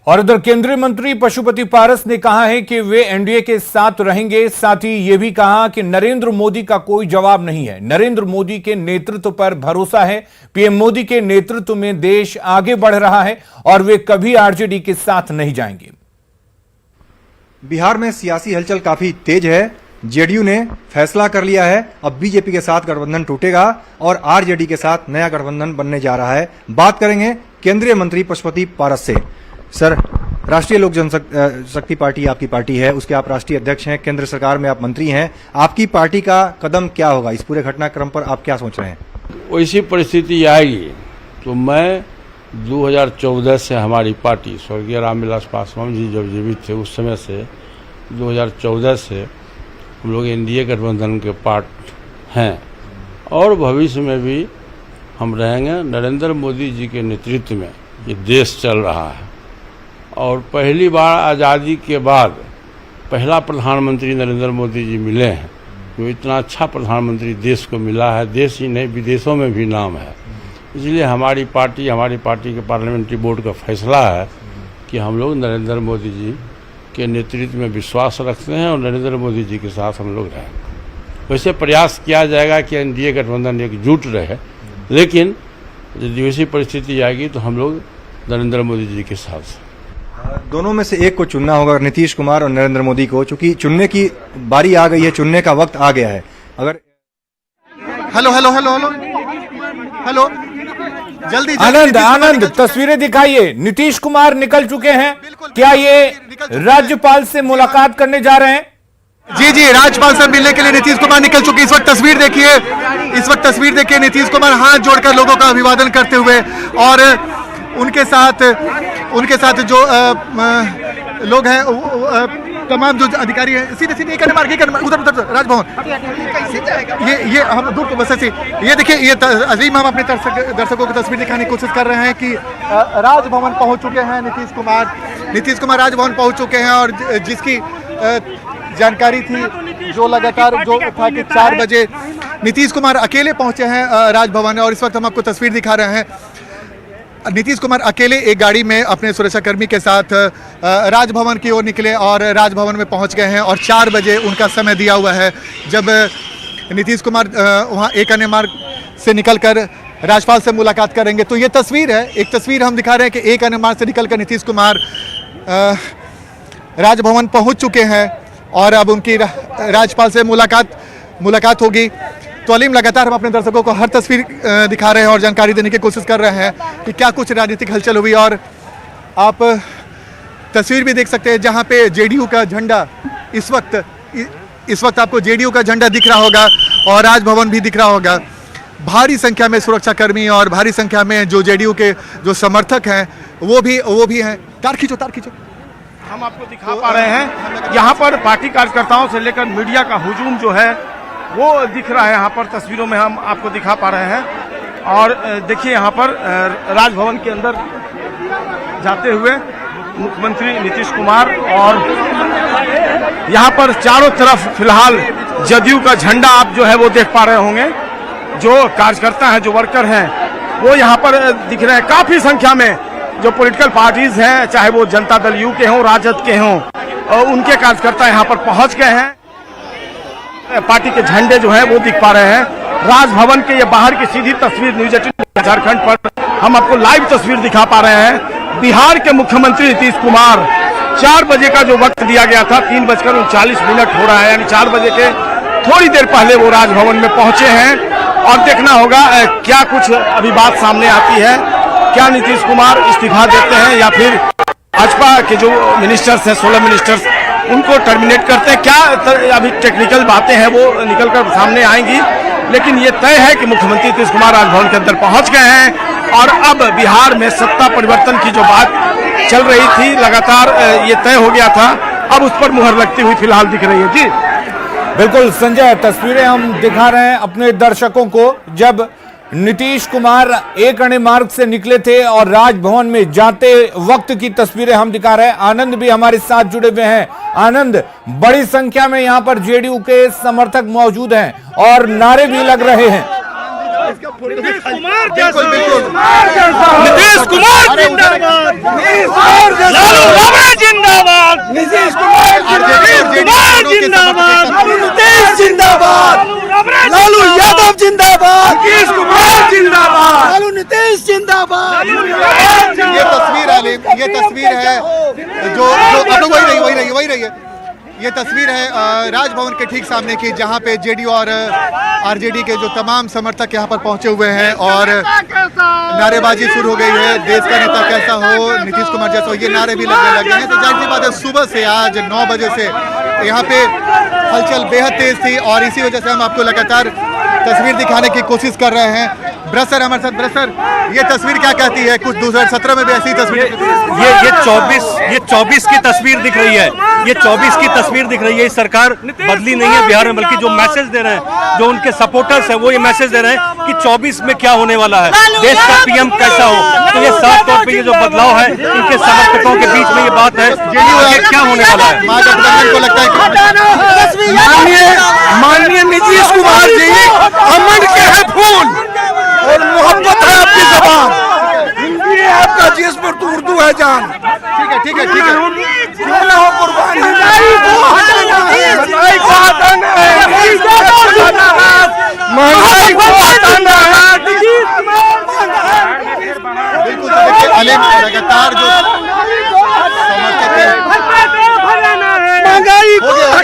और उधर केंद्रीय मंत्री पशुपति पारस ने कहा है कि वे एनडीए के साथ रहेंगे। साथ ही यह भी कहा कि नरेंद्र मोदी का कोई जवाब नहीं है, नरेंद्र मोदी के नेतृत्व पर भरोसा है। पीएम मोदी के नेतृत्व में देश आगे बढ़ रहा है और वे कभी आरजेडी के साथ नहीं जाएंगे। बिहार में सियासी हलचल काफी तेज है। जेडीयू ने फैसला कर लिया है, अब बीजेपी के साथ गठबंधन टूटेगा और आरजेडी के साथ नया गठबंधन बनने जा रहा है। बात करेंगे केंद्रीय मंत्री पशुपति पारस से। सर, राष्ट्रीय लोक जनशक्ति पार्टी आपकी पार्टी है, उसके आप राष्ट्रीय अध्यक्ष हैं, केंद्र सरकार में आप मंत्री हैं। आपकी पार्टी का कदम क्या होगा? इस पूरे घटनाक्रम पर आप क्या सोच रहे हैं? वैसी परिस्थिति आएगी तो मैं 2014 से हमारी पार्टी स्वर्गीय रामविलास पासवान जी जब जीवित थे उस समय से 2014 से हम लोग एनडीए गठबंधन के पार्ट हैं और भविष्य में भी हम रहेंगे। नरेंद्र मोदी जी के नेतृत्व में ये देश चल रहा है और पहली बार आज़ादी के बाद पहला प्रधानमंत्री नरेंद्र मोदी जी मिले हैं। जो इतना अच्छा प्रधानमंत्री देश को मिला है, देश ही नहीं विदेशों में भी नाम है। इसलिए हमारी पार्टी के पार्लियामेंट्री बोर्ड का फैसला है कि हम लोग नरेंद्र मोदी जी के नेतृत्व में विश्वास रखते हैं और नरेंद्र मोदी जी के साथ हम लोग रहें। वैसे प्रयास किया जाएगा कि एनडीए गठबंधन एकजुट रहे, लेकिन यदि वैसी परिस्थिति आएगी तो हम लोग नरेंद्र मोदी जी के साथ। दोनों में से एक को चुनना होगा, नीतीश कुमार और नरेंद्र मोदी को, चूंकि चुनने की बारी आ गई है, चुनने का वक्त आ गया है। अगर हेलो जल्दी आनंद तस्वीरें दिखाइए। नीतीश कुमार निकल चुके हैं, क्या ये राज्यपाल से मुलाकात करने जा रहे हैं? जी, राज्यपाल से मिलने के लिए नीतीश कुमार निकल चुके। इस वक्त तस्वीर देखिए, नीतीश कुमार हाथ जोड़कर लोगों का अभिवादन करते हुए और उनके साथ जो लोग हैं तमाम जो अधिकारी हैं, सीधे उधर राजभवन। ये हम दूर बस ऐसे ये देखिए, ये अजीम हम अपने दर्शकों को तस्वीर दिखाने की कोशिश कर रहे हैं कि राजभवन पहुंच चुके हैं नीतीश कुमार राजभवन पहुंच चुके हैं और जिसकी जानकारी थी जो लगातार जो था कि 4 बजे नीतीश कुमार अकेले पहुंचे हैं राजभवन। और इस वक्त हम आपको तस्वीर दिखा रहे हैं, नीतीश कुमार अकेले एक गाड़ी में अपने सुरक्षाकर्मी के साथ राजभवन की ओर निकले और राजभवन में पहुंच गए हैं। और 4 बजे उनका समय दिया हुआ है जब नीतीश कुमार वहां एक अन्य मार्ग से निकलकर राज्यपाल से मुलाकात करेंगे। तो ये तस्वीर है, एक तस्वीर हम दिखा रहे हैं कि एक अन्य मार्ग से निकलकर नीतीश कुमार राजभवन पहुंच चुके हैं और अब उनकी राज्यपाल से मुलाकात होगी। तो अलीम, लगातार हम अपने दर्शकों को हर तस्वीर दिखा रहे हैं और जानकारी देने की कोशिश कर रहे हैं कि क्या कुछ राजनीतिक हलचल हुई। और आप तस्वीर भी देख सकते हैं जहां पे जेडीयू का झंडा इस वक्त आपको जेडीयू का झंडा दिख रहा होगा और राजभवन भी दिख रहा होगा। भारी संख्या में सुरक्षाकर्मी और भारी संख्या में जो जेडीयू के जो समर्थक हैं वो भी हैं। तार खींचो। हम आपको दिखा पा रहे हैं यहाँ पर पार्टी कार्यकर्ताओं से लेकर मीडिया का हुजूम जो है वो दिख रहा है। यहाँ पर तस्वीरों में हम आपको दिखा पा रहे हैं और देखिए यहाँ पर राजभवन के अंदर जाते हुए मुख्यमंत्री नीतीश कुमार और यहाँ पर चारों तरफ फिलहाल जदयू का झंडा आप जो है वो देख पा रहे होंगे। जो कार्यकर्ता हैं, जो वर्कर हैं, वो यहाँ पर दिख रहे हैं। काफी संख्या में जो पॉलिटिकल पार्टीज हैं, चाहे वो जनता दल यू के हों, राजद के हों, और उनके कार्यकर्ता यहाँ पर पहुंच गए हैं। पार्टी के झंडे जो हैं वो दिख पा रहे हैं। राजभवन के ये बाहर की सीधी तस्वीर न्यूज 18 झारखंड पर हम आपको लाइव तस्वीर दिखा पा रहे हैं। बिहार के मुख्यमंत्री नीतीश कुमार 4 बजे का जो वक्त दिया गया था, 3:39 हो रहा है, यानी 4 बजे के थोड़ी देर पहले वो राजभवन में पहुंचे हैं। और देखना होगा क्या कुछ अभी बात सामने आती है, क्या नीतीश कुमार इस्तीफा देते हैं या फिर भाजपा के जो मिनिस्टर्स हैं, 16 मिनिस्टर्स, उनको टर्मिनेट करते हैं। क्या अभी टेक्निकल बातें हैं वो निकलकर सामने आएंगी, लेकिन ये तय है कि मुख्यमंत्री नीतीश कुमार राजभवन के अंदर पहुंच गए हैं और अब बिहार में सत्ता परिवर्तन की जो बात चल रही थी लगातार, ये तय हो गया था, अब उस पर मुहर लगती हुई फिलहाल दिख रही है। जी बिल्कुल संजय, तस्वीरें हम दिखा रहे हैं अपने दर्शकों को। जब नीतीश कुमार एक अन्य मार्ग से निकले थे और राजभवन में जाते वक्त की तस्वीरें हम दिखा रहे हैं। आनंद भी हमारे साथ जुड़े हुए हैं। आनंद, बड़ी संख्या में यहाँ पर जेडीयू के समर्थक मौजूद हैं और नारे भी लग रहे हैं। नीतीश कुमार नीतीश कुमार नीतीश कुमार जिंदाबाद, नीतीश जिंदाबाद, लालू यादव जिंदाबाद, नीतीश कुमार जिंदाबाद, लालू नीतीश जिंदाबाद। ये तस्वीर है जो आप लोग वही रही है। ये तस्वीर है राजभवन के ठीक सामने की, जहां पे जेडीयू और आरजेडी के जो तमाम समर्थक यहां पर पहुंचे हुए हैं और नारेबाजी शुरू हो गई है। देश का नेता कैसा हो, नीतीश कुमार जैसा हो, ये नारे भी लगने लगे हैं। तो जाहिर सी बात है सुबह से आज 9 बजे से यहाँ पे हलचल बेहद तेज थी और इसी वजह से हम आपको लगातार तस्वीर दिखाने की कोशिश कर रहे हैं। ब्रसर हमारे साथ, ब्रसर ये तस्वीर क्या कहती है? कुछ 2017 में भी ऐसी तस्वीर ये 24 की तस्वीर दिख रही है। ये 24 की तस्वीर दिख रही है। इस सरकार बदली नहीं है बिहार में, बल्कि जो मैसेज दे रहे हैं, जो उनके सपोर्टर्स है, वो ये मैसेज दे रहे हैं कि 24 में क्या होने वाला है, देश का पीएम कैसा हो। तो ये साफ तौर पे ये जो बदलाव है, इनके समर्थकों के बीच में ये बात है कि क्या होने वाला है। महागठबंधन को लगता है माननीय नीतीश कुमार जी अमन के हैं फूल और मोहब्बत है आपकी जबान, हिंदी है आपका जिस्म, तो उर्दू है जान। ठीक है क्यों ना हो कुर्बान, महंगाई को हटाना है, महंगाई को हटाना है, महंगाई को हटाना है। बिल्कुल। तो देखिए अलीम लगातार जो समर्थक है, महंगाई हो गया।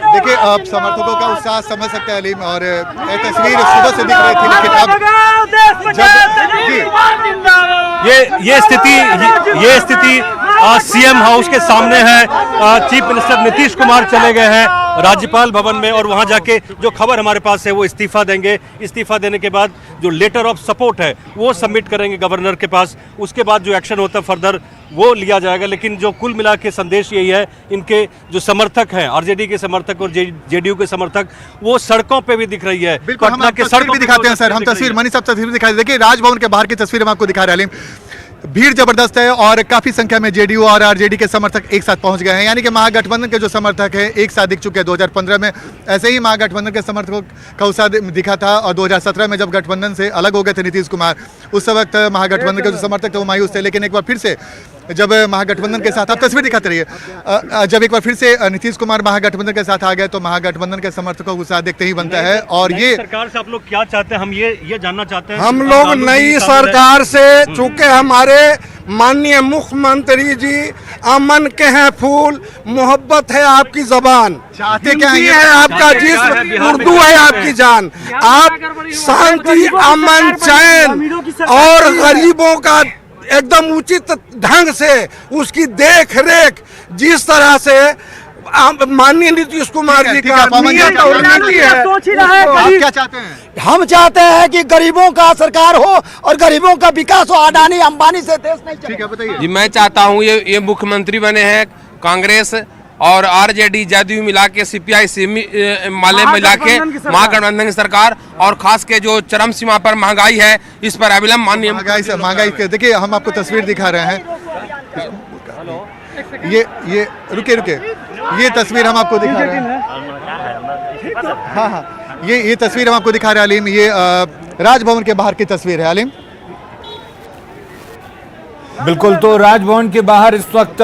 देखिए आप समर्थकों का उत्साह समझ सकते हैं अलीम, और ये तस्वीर सुबह से दिख रही थी, लेकिन अब ये स्थिति सीएम हाउस के सामने है। चीफ मिनिस्टर नीतीश कुमार चले गए हैं राज्यपाल भवन में और वहां जाके जो खबर हमारे पास है वो इस्तीफा देंगे। इस्तीफा देने के बाद जो लेटर ऑफ सपोर्ट है वो सबमिट करेंगे गवर्नर के पास। उसके बाद जो एक्शन होता है फर्दर वो लिया जाएगा। लेकिन जो कुल मिला के संदेश यही है, इनके जो समर्थक हैं, आरजेडी के समर्थक और जेडीयू के समर्थक, वो सड़कों पे भी दिख रही है। बिल्कुल, हम आपको तस्वीर भी दिखाते हैं सर। हम तस्वीर मनी साहब तस्वीर दिखाते हैं। देखिए राजभवन के बाहर की तस्वीर हम आपको दिखा रहे हैं। भीड़ जबरदस्त है और काफी संख्या में जेडीयू और आरजेडी के समर्थक एक साथ पहुंच गए हैं। यानी कि महागठबंधन के जो समर्थक हैं एक साथ दिख चुके हैं। 2015 में ऐसे ही महागठबंधन के समर्थकों का उत्साह दिखा था और 2017 में जब गठबंधन से अलग हो गए थे नीतीश कुमार, उस वक्त महागठबंधन के जो समर्थक थे वो मायूस थे। लेकिन एक बार फिर से जब महागठबंधन के साथ, आप तस्वीर दिखाते रहिए, जब एक बार फिर से नीतीश कुमार महागठबंधन के साथ आ गए तो महागठबंधन के समर्थकों को उत्साह देखते ही बनता है। और ये सरकार से आप लोग क्या चाहते हैं, हम ये जानना चाहते हैं। हम लोग नई सरकार से, चूंकि हमारे माननीय मुख्यमंत्री जी अमन के हैं फूल, मोहब्बत है आपकी जबान, चाहते क्या हिंदी है आपका जिस्म, उर्दू है आपकी जान। आप शांति, अमन, चैन और गरीबों का एकदम उचित ढंग से उसकी देख रेख जिस तरह से माननीय नीतीश कुमार जी का नियत और नीति है, आप क्या चाहते हैं? हम चाहते हैं कि गरीबों का सरकार हो और गरीबों का विकास हो। अडानी अंबानी से देश नहीं चलेगा। ठीक है, बताइए जी। मैं चाहता हूँ ये मुख्यमंत्री बने हैं कांग्रेस और आरजेडी जेडीयू मिला के, सीपीआई माले मिला के महागठबंधन की सरकार, और खास के जो चरम सीमा पर महंगाई है इस पर अविलंब माननीय महंगाई के। देखिए हम आपको तस्वीर दिखा रहे हैं। ये रुके ये तस्वीर हम आपको दिखा रहे हैं। हाँ, ये तस्वीर हम आपको दिखा रहे हैं अलीम। ये राजभवन के बाहर की तस्वीर है अलीम। बिल्कुल, तो राजभवन के बाहर इस वक्त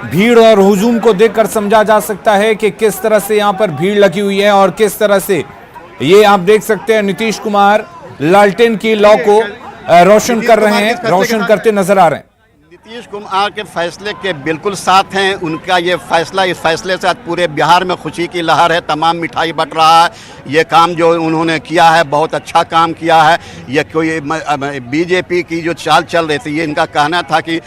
भीड़ और हुजूम को देखकर समझा जा सकता है कि किस तरह से यहां पर भीड़ लगी हुई है और किस तरह से ये आप देख सकते हैं नीतीश कुमार लालटेन की लौ को रोशन कर रहे हैं, रोशन करते नजर आ रहे हैं। नीतीश कुमार के फैसले के बिल्कुल साथ हैं। उनका ये फैसला, इस फैसले से आज पूरे बिहार में खुशी की लहर है, तमाम मिठाई बट रहा है। ये काम जो उन्होंने किया है बहुत अच्छा काम किया है। ये कोई बीजेपी की जो चाल चल रही थी, ये इनका कहना था कि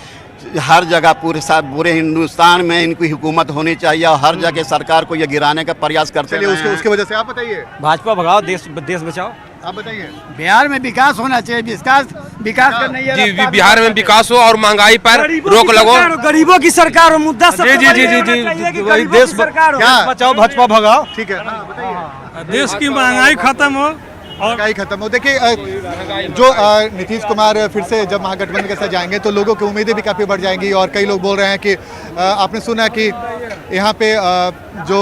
हर जगह पूरे हिंदुस्तान में इनकी हुकूमत होनी चाहिए और हर जगह सरकार को ये गिराने का प्रयास करते हैं। उसकी वजह से आप बताइए। भाजपा भगाओ, देश बचाओ। आप बताइए। बिहार में विकास होना चाहिए, विकास करना जी। बिहार में विकास हो और महंगाई पर रोक लगो। गरीबों की सरकार और मुद्दा सब जी वही देश बचाओ, भाजपा भगाओ। ठीक है, बताइए। देश की महंगाई खत्म हो और महंगाई खत्म हो। देखिए जो नीतीश कुमार फिर से जब महागठबंधन के साथ जाएंगे तो लोगों की उम्मीदें भी काफ़ी बढ़ जाएंगी। और कई लोग बोल रहे हैं कि आपने सुना कि यहाँ पे जो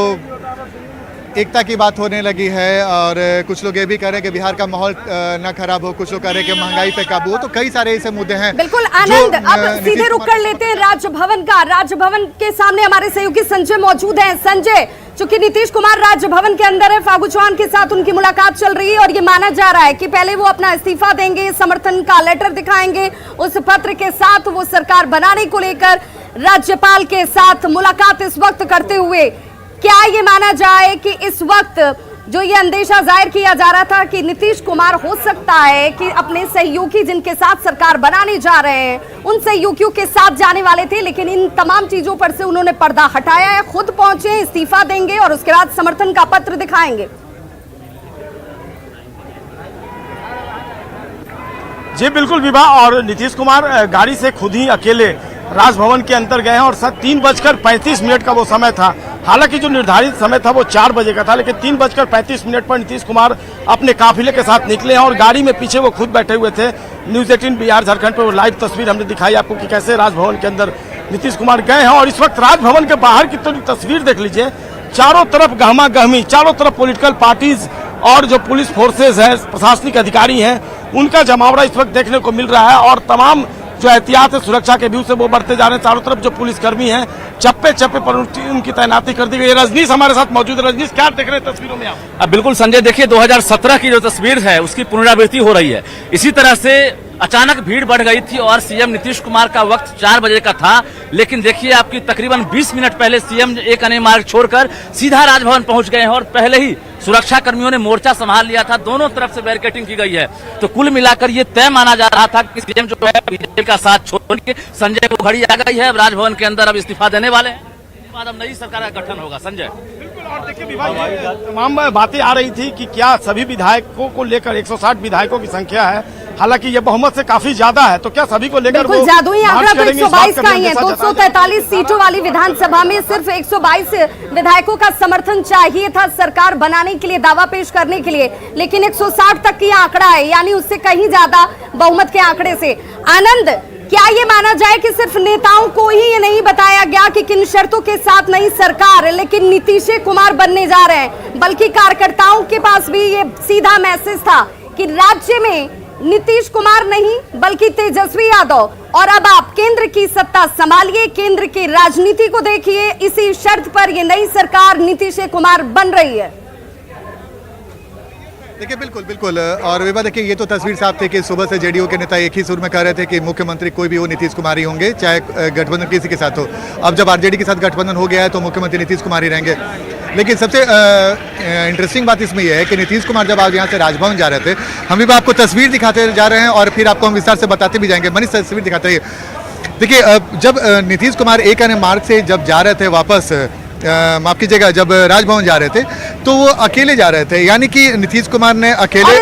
एकता की बात होने लगी है और कुछ लोग ये भी कह रहे हैं कि बिहार का माहौल ना खराब हो, कुछ लोग कह रहे हैं कि महंगाई पे काबू हो, तो कई सारे ऐसे मुद्दे हैं। बिल्कुल आनंद, अब सीधे रुक कर लेते हैं राजभवन का। राजभवन के सामने हमारे सहयोगी संजय मौजूद हैं। संजय, चूंकि नीतीश कुमार राजभवन के अंदर है, फागू चौहान के साथ उनकी मुलाकात चल रही है और ये माना जा रहा है कि पहले वो अपना इस्तीफा देंगे, समर्थन का लेटर दिखाएंगे, उस पत्र के साथ वो सरकार बनाने को लेकर राज्यपाल के साथ मुलाकात इस वक्त करते हुए क्या ये माना जाए कि इस वक्त जो ये अंदेशा जाहिर किया जा रहा था कि नीतीश कुमार हो सकता है कि अपने सहयोगी जिनके साथ सरकार बनाने जा रहे हैं उन सहयोगियों के साथ जाने वाले थे, लेकिन इन तमाम चीजों पर से उन्होंने पर्दा हटाया है, खुद पहुंचे, इस्तीफा देंगे और उसके बाद समर्थन का पत्र दिखाएंगे। जी बिल्कुल विभा, और नीतीश कुमार गाड़ी से खुद ही अकेले राजभवन के अंदर गए हैं और 3:35 का वो समय था। हालांकि जो निर्धारित समय था वो 4 बजे का था, लेकिन 3:35 पर नीतीश कुमार अपने काफिले के साथ निकले हैं और गाड़ी में पीछे वो खुद बैठे हुए थे। न्यूज़ 18 बिहार झारखंड पर वो लाइव तस्वीर हमने दिखाई आपको कि कैसे राजभवन के अंदर नीतीश कुमार गए हैं। और इस वक्त राजभवन के बाहर की तस्वीर देख लीजिए, चारों तरफ गहमा गहमी, चारों तरफ पॉलिटिकल पार्टीज और जो पुलिस फोर्सेज हैं, प्रशासनिक अधिकारी हैं, उनका जमावड़ा इस वक्त देखने को मिल रहा है और तमाम जो एहतियात है सुरक्षा के व्यू से वो बढ़ते जा रहे हैं। चारों तरफ जो पुलिसकर्मी हैं, चप्पे चप्पे पर उनकी तैनाती कर दी गई है। रजनीश हमारे साथ मौजूद है। रजनीश, क्या देख रहे हैं तस्वीरों में आप? बिल्कुल संजय, देखिए 2017 की जो तस्वीर है उसकी पुनरावृत्ति हो रही है। इसी तरह से अचानक भीड़ बढ़ गई थी और सीएम नीतीश कुमार का वक्त 4 बजे का था, लेकिन देखिए आपकी तकरीबन 20 मिनट पहले सीएम एक अन्य मार्ग छोड़कर सीधा राजभवन पहुंच गए हैं और पहले ही सुरक्षा कर्मियों ने मोर्चा संभाल लिया था। दोनों तरफ से बैरिकेडिंग की गई है, तो कुल मिलाकर ये तय माना जा रहा था कि सीएम जो है बीजेपी का साथ छोड़ के संजय को घड़ी आ गई है, राजभवन के अंदर अब इस्तीफा देने वाले हैं, बाद अब नई सरकार का गठन होगा। संजय, और देखिए विभाग तमाम बातें आ रही थी कि क्या सभी विधायकों को लेकर 160 विधायकों की संख्या है, हालांकि ये बहुमत से काफी ज्यादा है, तो क्या सभी को लेकर बिल्कुल जादुई आंकड़ा तो 122 का ही है। 243 सीटों वाली विधानसभा में सिर्फ 122 विधायकों का समर्थन चाहिए था सरकार बनाने के लिए, दावा पेश करने के लिए, लेकिन 160 तक की आंकड़ा है, यानी उससे कहीं ज्यादा बहुमत के आंकड़े से। आनंद, क्या ये माना जाए कि सिर्फ नेताओं को ही ये नहीं बताया गया कि किन शर्तों के साथ नई सरकार, लेकिन नीतीश कुमार बनने जा रहे हैं, बल्कि कार्यकर्ताओं के पास भी ये सीधा मैसेज था कि राज्य में नीतीश कुमार नहीं बल्कि तेजस्वी यादव, और अब आप केंद्र की सत्ता संभालिए, केंद्र की राजनीति को देखिए, इसी शर्त पर ये नई सरकार नीतीश कुमार बन रही है। देखिए बिल्कुल बिल्कुल, और विभा देखिए ये तो तस्वीर साफ थी कि सुबह से जेडीयू के नेता एक ही सुर में कह रहे थे कि मुख्यमंत्री कोई भी हो नीतीश कुमार ही होंगे, चाहे गठबंधन किसी के साथ हो। अब जब आरजेडी के साथ गठबंधन हो गया है तो मुख्यमंत्री नीतीश कुमार ही रहेंगे। लेकिन सबसे इंटरेस्टिंग बात इसमें यह है कि नीतीश कुमार जब आज यहाँ से राजभवन जा रहे थे, हम भी आपको तस्वीर दिखाते जा रहे हैं और फिर आपको हम विस्तार से बताते भी जाएंगे। मनीष, तस्वीर दिखाते रहिए। देखिए जब नीतीश कुमार एक अन्य मार्ग से जब जा रहे थे वापस, माफ कीजिएगा, जब राजभवन जा रहे थे तो वो अकेले जा रहे थे, यानी कि नीतीश कुमार ने अकेले